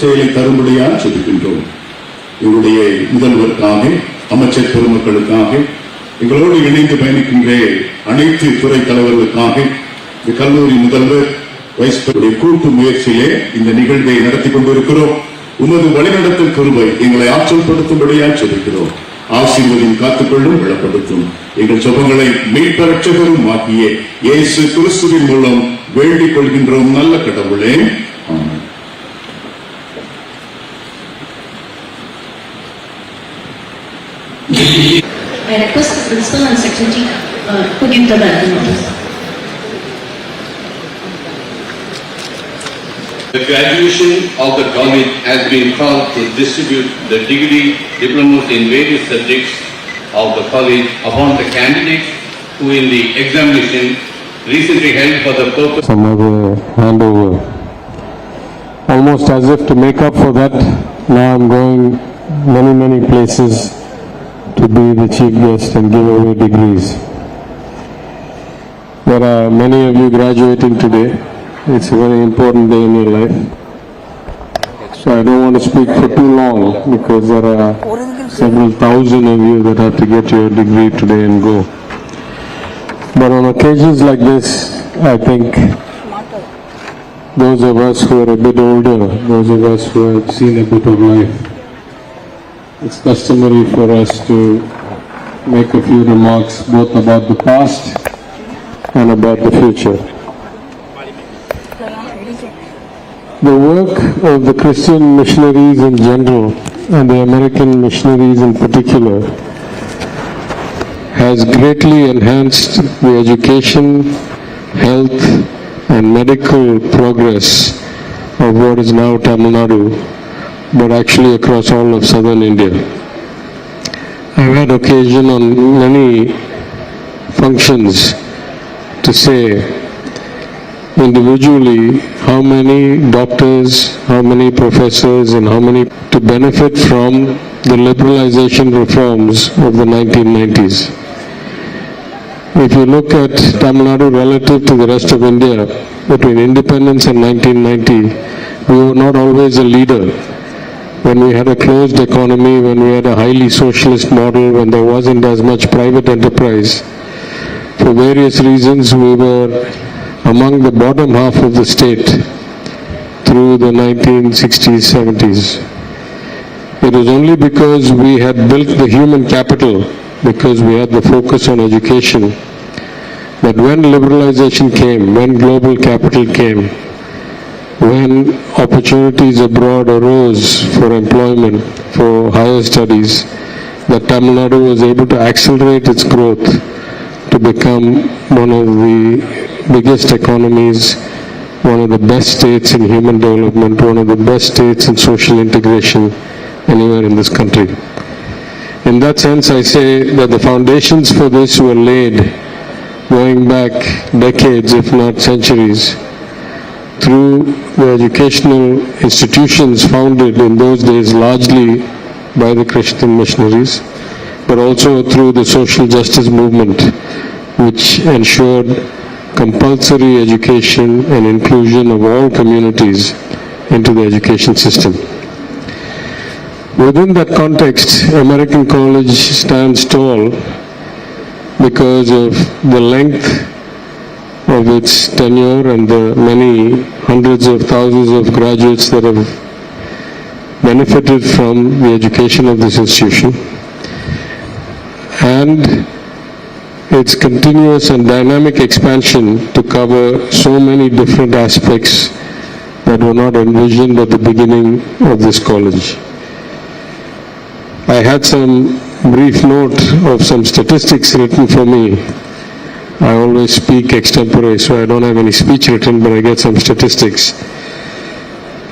செயலை தரும்படியாக ஜெபிக்கின்றோம். எங்களுடைய முதல்வருக்காக, அமைச்சர் பெருமக்களுக்காக, எங்களோடு இணைந்து பயணிக்கின்ற அனைத்து துறை தலைவர்களுக்காக, இந்த கல்லூரி முதல்வர் வைஸ்பருடைய கூட்டு முயற்சியிலே இந்த நிகழ்வை நடத்தி கொண்டிருக்கிறோம். உமது வழிநடத்தல் கிருபை எங்களை ஆற்றல்படுத்தும்படியாக ஜெபிக்கிறோம். ஆசீர்வதியும் காத்துக்கொள்ளும் பலப்படுத்தும். எங்கள் ஜெபங்களை மீட்பரட்சகரும் ஆகிய இயேசு கிறிஸ்துவின் மூலம் வேண்டிக் கொள்கின்றோம் நல்ல கடவுளே. ஆமென். I request the principal and secretary to give the welcome notice. The graduation of the college has been called to distribute the degree diplomas in various subjects of the college upon the candidates who in the examination recently held for the purpose. Some other handover. Almost as if to make up for that, now I'm going many places to be the chief guest and give away degrees. There are many of you graduating today. It's a very important day in your life. So I don't want to speak for too long because there are several thousand of you that have to get your degree today and go. But on occasions like this, I think those of us who are a bit older, those of us who have seen a bit of life, it's customary for us to make a few remarks both about the past and about the future. The work of the Christian missionaries in general and the American missionaries in particular has greatly enhanced the education, health and medical progress of what is now Tamil Nadu, but actually across all of southern India. I've had occasion on many functions to say individually how many doctors, how many professors and how many to benefit from the liberalization reforms of the 1990s. If you look at Tamil Nadu relative to the rest of India, between independence and 1990, we were not always a leader. When we had a closed economy, when we had a highly socialist model, when there wasn't as much private enterprise, for various reasons we were among the bottom half of the state through the 1960s, 70s. It was only because we had built the human capital, because we had the focus on education, that when liberalization came, when global capital came, when opportunities abroad arose for employment, for higher studies, that Tamil Nadu was able to accelerate its growth to become one of the biggest economies, one of the best states in human development, one of the best states in social integration anywhere in this country. In that sense, I say that the foundations for this were laid going back decades, if not centuries, through the educational institutions founded in those days largely by the Christian missionaries, but also through the social justice movement, which ensured compulsory education and inclusion of all communities into the education system. Within that context, American College stands tall because of the length of its tenure and the many hundreds of thousands of graduates that have benefited from the education of this institution, and its continuous and dynamic expansion to cover so many different aspects that were not envisioned at the beginning of this college. I had some brief note of some statistics written for me. I always speak extempore, so I don't have any speech written, but I get some statistics.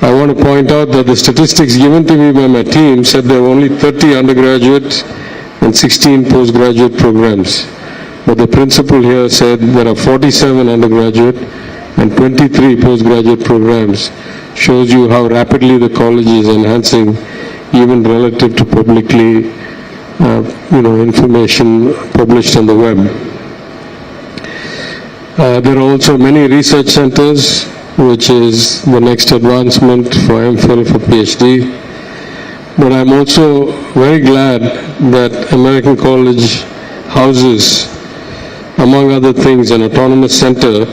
I want to point out that the statistics given to me by my team said there were only 30 undergraduate and 16 postgraduate programs. But the principal here said there are 47 undergraduate and 23 postgraduate programs. Shows you how rapidly the college is enhancing even relative to publicly information published on the web. There are also many research centers, which is the next advancement for MPhil, for PhD. But I'm also very glad that American College houses, among other things, an autonomous center,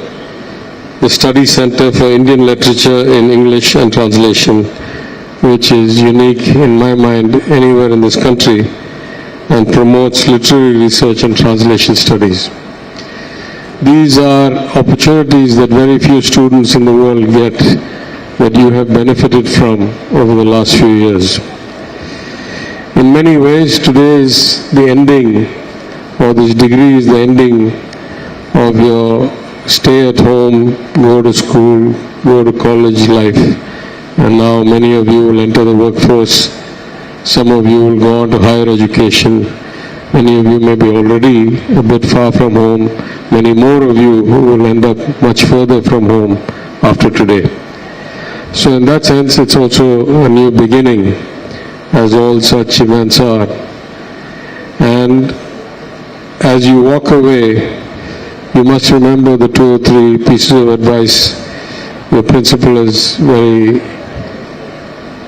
the Study Center for Indian Literature in English and Translation, which is unique in my mind anywhere in this country and promotes literary research and translation studies. These are opportunities that very few students in the world get, that you have benefited from over the last few years. In many ways, today is the ending, or this degree is the ending of your stay at home, go to school, go to college life. And now many of you will enter the workforce. Some of you will go on to higher education. Many of you may be already a bit far from home. Many more of you who will end up much further from home after today. So in that sense, it's also a new beginning, as all such events are. And as you walk away, you must remember the 2 or 3 pieces of advice the principal has very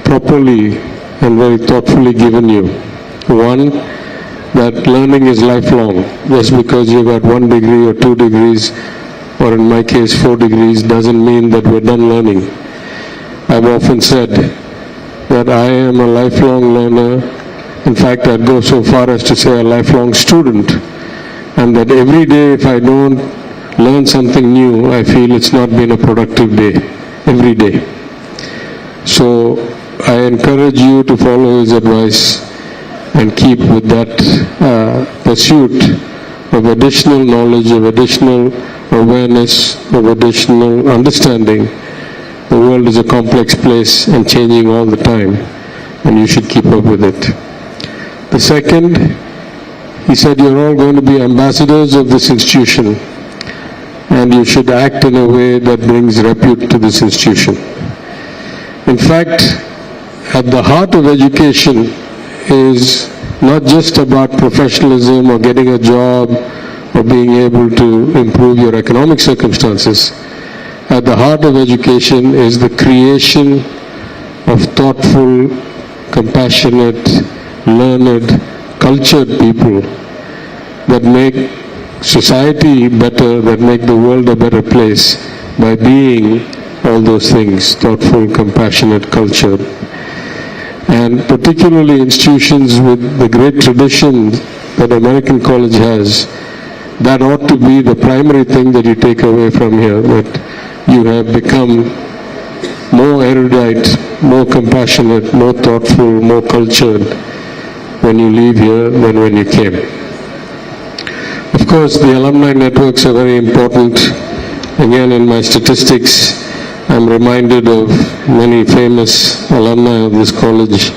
properly and very thoughtfully given you. One, that learning is lifelong. Just because you got 1 degree or 2 degrees, or in my case 4 degrees, doesn't mean that we're done learning. I've often said that I am a lifelong learner. In fact, I'd go so far as to say a lifelong student. And that every day if I don't learn something new, I feel it's not been a productive day. Every day. So I encourage you to follow his advice and keep with that pursuit of additional knowledge, of additional awareness, of additional understanding. The world is a complex place and changing all the time, and you should keep up with it. The second, he said, you're all going to be ambassadors of this institution, and you should act in a way that brings repute to this institution. In fact, at the heart of education is not just about professionalism or getting a job or being able to improve your economic circumstances. At the heart of education is the creation of thoughtful, compassionate, learned, cultured people that make society better, that make the world a better place by being all those things: thoughtful, compassionate, cultured. And particularly institutions with the great tradition that American College has, that ought to be the primary thing that you take away from here, that you have become more erudite, more compassionate, more thoughtful, more cultured when you leave here than when you came. Of course, the alumni networks are very important. Again, in my statistics, I'm reminded of many famous alumni of this college,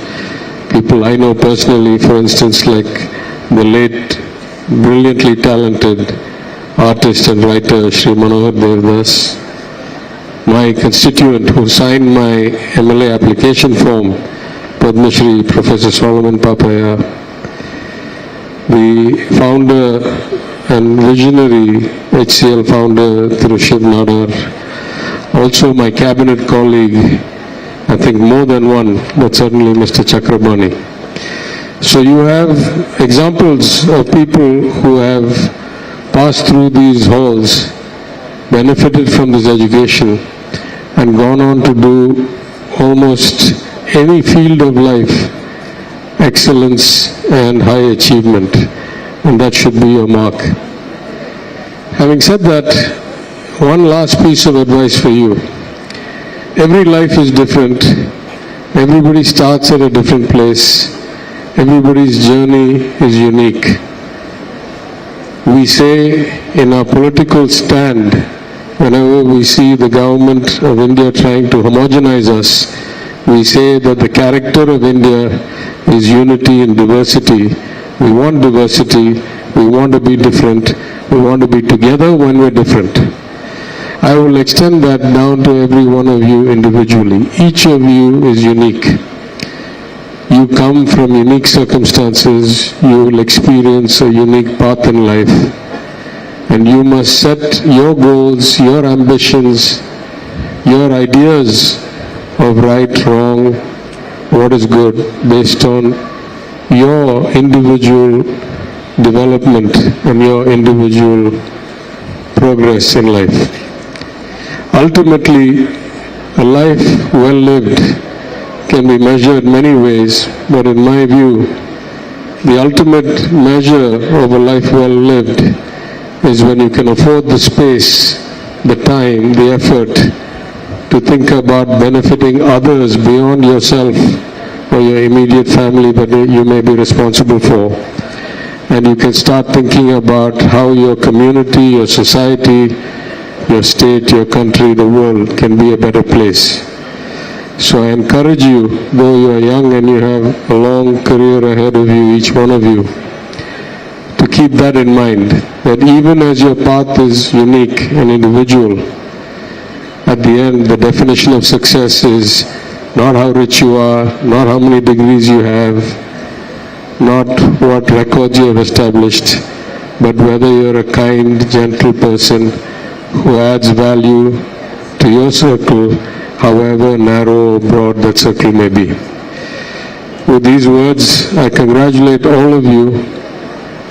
people I know personally, for instance, like the late, brilliantly talented artist and writer Shri Manohar Devdas, my constituent who signed my MLA application form, Padma Shri Professor Solomon Papaya, the founder and visionary HCL founder Thiru Shiv Nadar, also my cabinet colleague, I think more than one, but certainly Mr. Chakrabani. So you have examples of people who have passed through these halls, benefited from this education, and gone on to do almost any field of life, excellence and high achievement, and that should be your mark. Having said that, one last piece of advice for you. Every life is different. Everybody starts at a different place. Everybody's journey is unique. We say in our political stand, whenever we see the government of India trying to homogenize us, we say that the character of India is unity in diversity. We want diversity. We want to be different. We want to be together when we're different. I will extend that down to every one of you individually. Each of you is unique. You come from unique circumstances. You will experience a unique path in life. And you must set your goals, your ambitions, your ideas of right, wrong, what is good, based on your individual development and your individual progress in life. Ultimately, a life well lived can be measured many ways, but in my view, the ultimate measure of a life well lived is when you can afford the space, the time, the effort to think about benefiting others beyond yourself or your immediate family that you may be responsible for. And you can start thinking about how your community, your society, your state, your country, the world can be a better place. So I encourage you, though you are young and you have a long career ahead of you, each one of you, to keep that in mind, that even as your path is unique and individual, at the end, the definition of success is not how rich you are, not how many degrees you have, not what records you have established, but whether you're a kind, gentle person who adds value to your circle, however narrow or broad that circle may be. With these words, I congratulate all of you,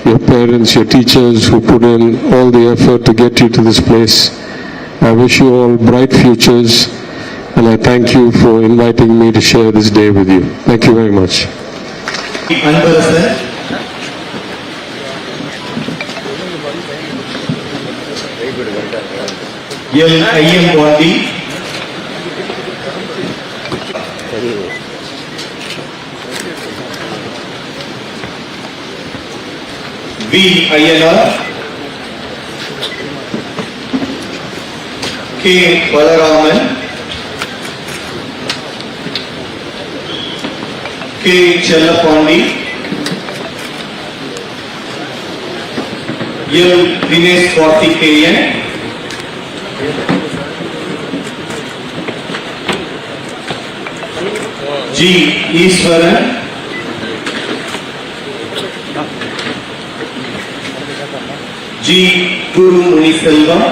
your parents, your teachers who put in all the effort to get you to this place. I wish you all bright futures, and I thank you for inviting me to share this day with you. Thank you very much. Anbarasan L Ayyampandi V Ayyanar K Balaraman K Chellapandi L Dinesh Karthikeyan G Eswaran G Guru முனிசெல்வம்